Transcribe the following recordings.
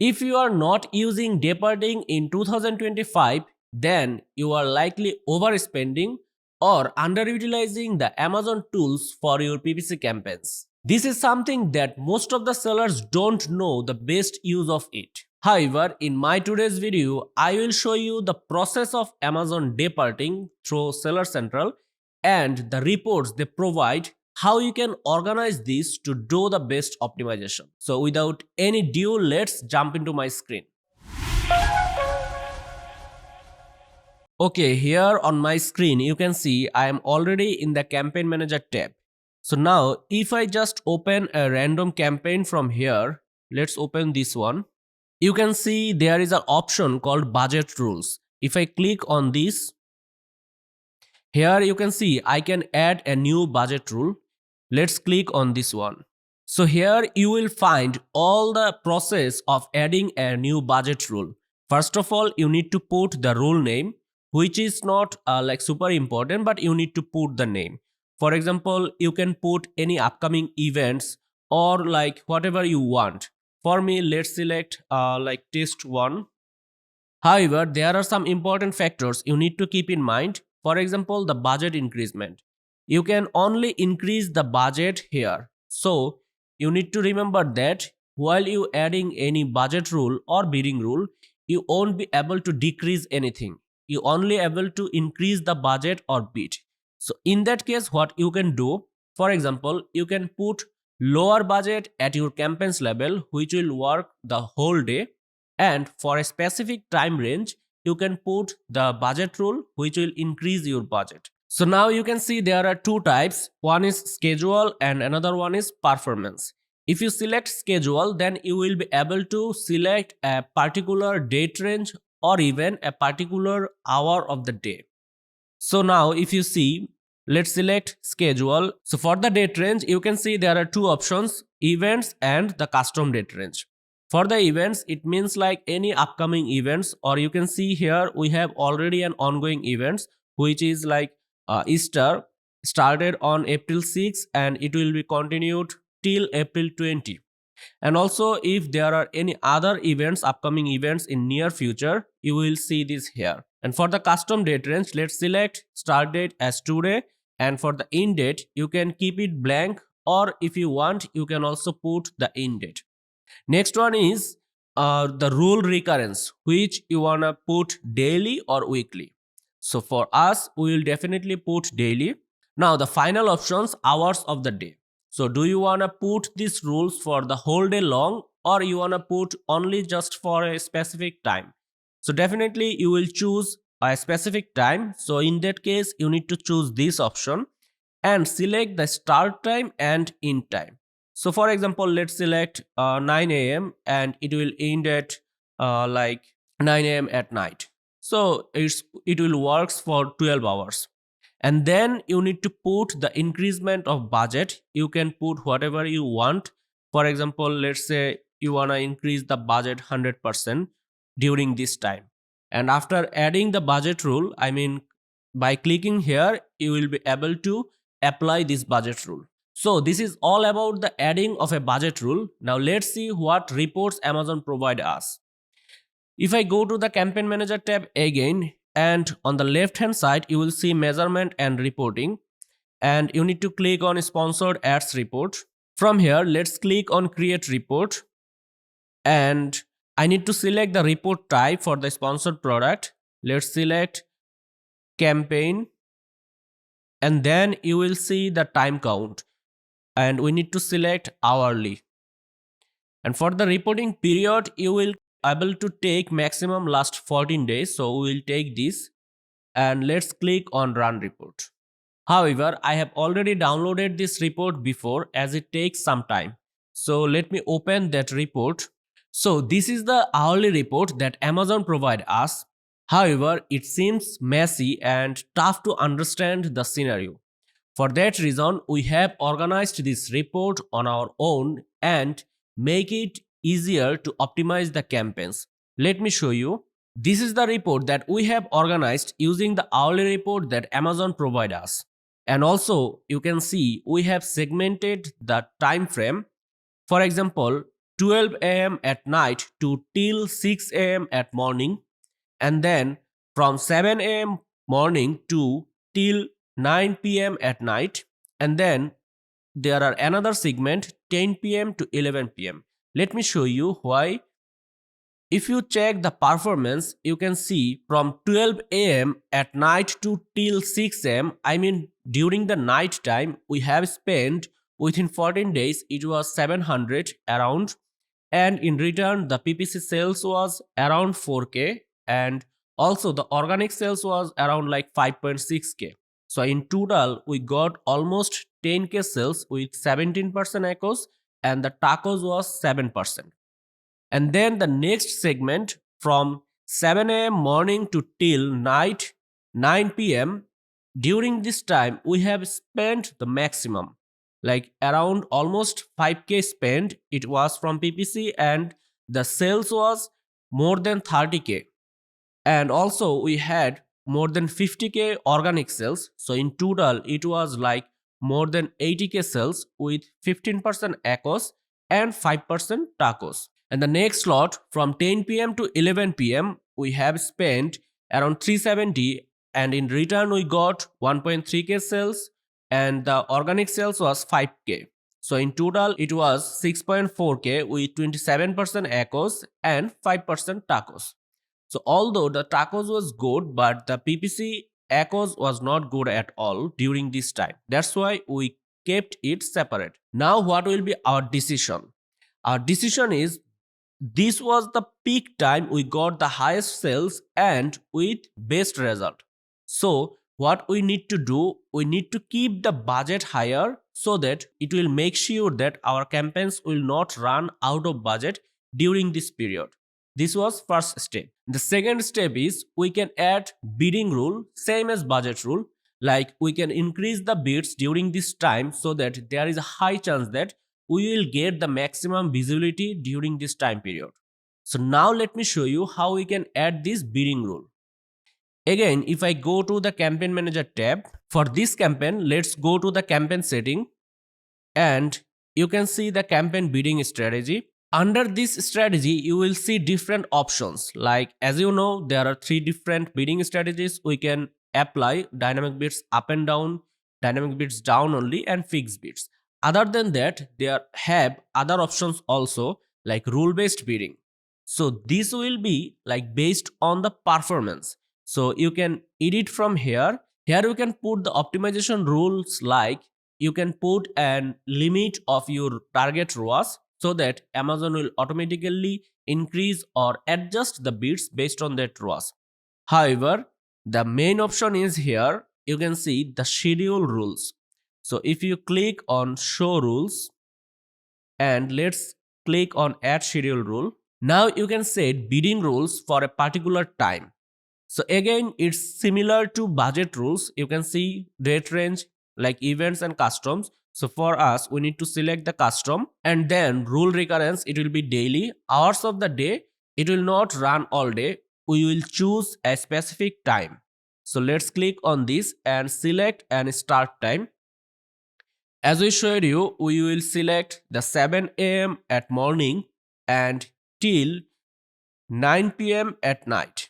If you are not using Dayparting in 2025, then you are likely overspending or underutilizing the Amazon tools for your PPC campaigns. This is something that most of the sellers don't know the best use of it. However, in my today's video, I will show you the process of Amazon Dayparting through Seller Central and the reports they provide, how you can organize this to do the best optimization. So without any ado, let's jump into my screen. Okay, here on my screen you can see I am already in the campaign manager tab. So now if I just open a random campaign from here, let's open this one. You can see there is an option called budget rules. If I click on this, here you can see I can add a new budget rule. Let's click on this one. So here you will find all the process of adding a new budget rule. First of all, you need to put the rule name, which is not like super important, but you need to put the name. For example, you can put any upcoming events or like whatever you want. For me, let's select like test 1. However, there are some important factors you need to keep in mind. For example, the budget increment. You can only increase the budget here. So you need to remember that while you adding any budget rule or bidding rule, you won't be able to decrease anything. You only able to increase the budget or bid. So in that case, what you can do, for example, you can put lower budget at your campaigns level, which will work the whole day. And for a specific time range, you can put the budget rule, which will increase your budget. So now you can see there are two types. One is schedule and another one is performance. If you select schedule, then you will be able to select a particular date range or even a particular hour of the day. So now if you see, let's select schedule. So for the date range, you can see there are two options, events and the custom date range. For the events, it means like any upcoming events, or you can see here we have already an ongoing events, which is like Easter started on April 6 and it will be continued till April 20. And also if there are any other events, upcoming events in near future, you will see this here. And for the custom date range, let's select start date as today, and for the end date, you can keep it blank, or if you want, you can also put the end date. Next one is the rule recurrence, which you wanna put daily or weekly. So for us, we will definitely put daily. Now the final options, hours of the day. So do you wanna put these rules for the whole day long, or you wanna put only just for a specific time? So definitely you will choose a specific time. So in that case, you need to choose this option and select the start time and end time. So for example, let's select 9 a.m. and it will end at like 9 a.m. at night. So it will works for 12 hours. And then you need to put the increment of budget. You can put whatever you want. For example, let's say you want to increase the budget 100% during this time. And after adding the budget rule, I mean, by clicking here, you will be able to apply this budget rule. So this is all about the adding of a budget rule. Now let's see what reports Amazon provide us. If I go to the campaign manager tab again, and on the left hand side, you will see measurement and reporting, and you need to click on sponsored ads report. From here, let's click on create report, and I need to select the report type for the sponsored product. Let's select campaign, and then you will see the time count, and we need to select hourly. And for the reporting period, you will able to take maximum last 14 days. So we will take this and let's click on run report. However, I have already downloaded this report before, as it takes some time. So let me open that report. So this is the hourly report that Amazon provide us. However, it seems messy and tough to understand the scenario. For that reason, we have organized this report on our own and make it easier to optimize the campaigns. Let me show you. This is the report that we have organized using the hourly report that Amazon provide us. And also you can see we have segmented the time frame. For example, 12 a.m. at night to till 6 a.m. at morning, and then from 7 a.m. morning to till 9 p.m. at night, and then there are another segment 10 p.m. to 11 p.m. Let me show you why. If you check the performance, you can see from 12 a.m. at night to till 6 a.m. I mean, during the night time, we have spent within 14 days, it was 700 around, and in return, the PPC sales was around 4K, and also the organic sales was around like 5.6K. So in total, we got almost 10K sales with 17% echoes, and the tacos was 7%. And then the next segment from 7 a.m. morning to till night 9 p.m. During this time, we have spent the maximum, like around almost 5K spent. It was from PPC, and the sales was more than 30K. And also, we had more than 50K organic sales. So, in total, it was like more than 80K sales with 15% echoes and 5% tacos. And the next slot from 10 p.m. to 11 p.m., we have spent around 370, and in return, we got 1.3K sales, and the organic sales was 5K. So in total, it was 6.4K with 27% echoes and 5% tacos. So although the tacos was good, but the PPC echoes was not good at all during this time. That's why we kept it separate. Now what will be our decision? Our decision is this was the peak time we got the highest sales and with best result. So what we need to do, we need to keep the budget higher so that it will make sure that our campaigns will not run out of budget during this period. This was first step. The second step is we can add bidding rule, same as budget rule. Like we can increase the bids during this time so that there is a high chance that we will get the maximum visibility during this time period. So now let me show you how we can add this bidding rule. Again, if I go to the campaign manager tab, for this campaign, let's go to the campaign setting, and you can see the campaign bidding strategy. Under this strategy, you will see different options. Like as you know, there are 3 different bidding strategies we can apply: dynamic bids up and down, dynamic bids down only, and fixed bids. Other than that, there have other options also, like rule based bidding. So this will be like based on the performance. So you can edit from here. Here you can put the optimization rules, like you can put an limit of your target ROAS so that Amazon will automatically increase or adjust the bids based on that ROAS. However, the main option is here. You can see the schedule rules. So if you click on show rules, and let's click on add schedule rule, now you can set bidding rules for a particular time. So again, it's similar to budget rules. You can see date range, like events and customs. So for us, we need to select the custom, and then rule recurrence, it will be daily. Hours of the day, it will not run all day. We will choose a specific time. So let's click on this and select and start time. As we showed you, we will select the 7 a.m. at morning and till 9 p.m. at night.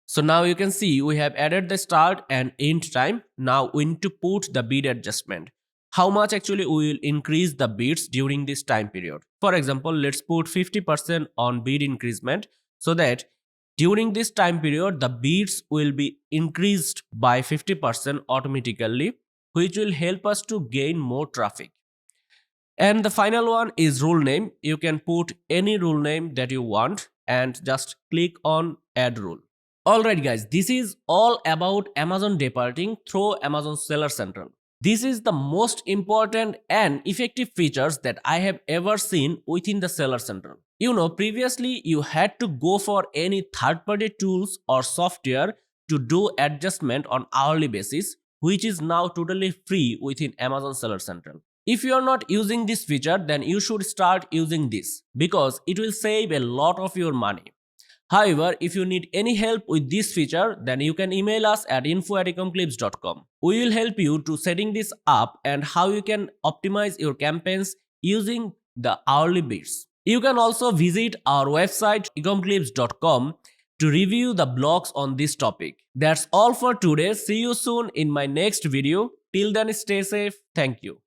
So now you can see we have added the start and end time. Now we need to put the bid adjustment. How much actually we will increase the bids during this time period. For example, let's put 50% on bid increasement, so that during this time period, the bids will be increased by 50% automatically, which will help us to gain more traffic. And the final one is rule name. You can put any rule name that you want and just click on add rule. Alright guys, this is all about Amazon Dayparting through Amazon Seller Central. This is the most important and effective features that I have ever seen within the Seller Central. You know, previously you had to go for any third-party tools or software to do adjustment on hourly basis, which is now totally free within Amazon Seller Central. If you are not using this feature, then you should start using this because it will save a lot of your money. However, if you need any help with this feature, then you can email us at info@ecomclips.com. We will help you to setting this up and how you can optimize your campaigns using the hourly bids. You can also visit our website ecomclips.com to review the blogs on this topic. That's all for today. See you soon in my next video. Till then, stay safe. Thank you.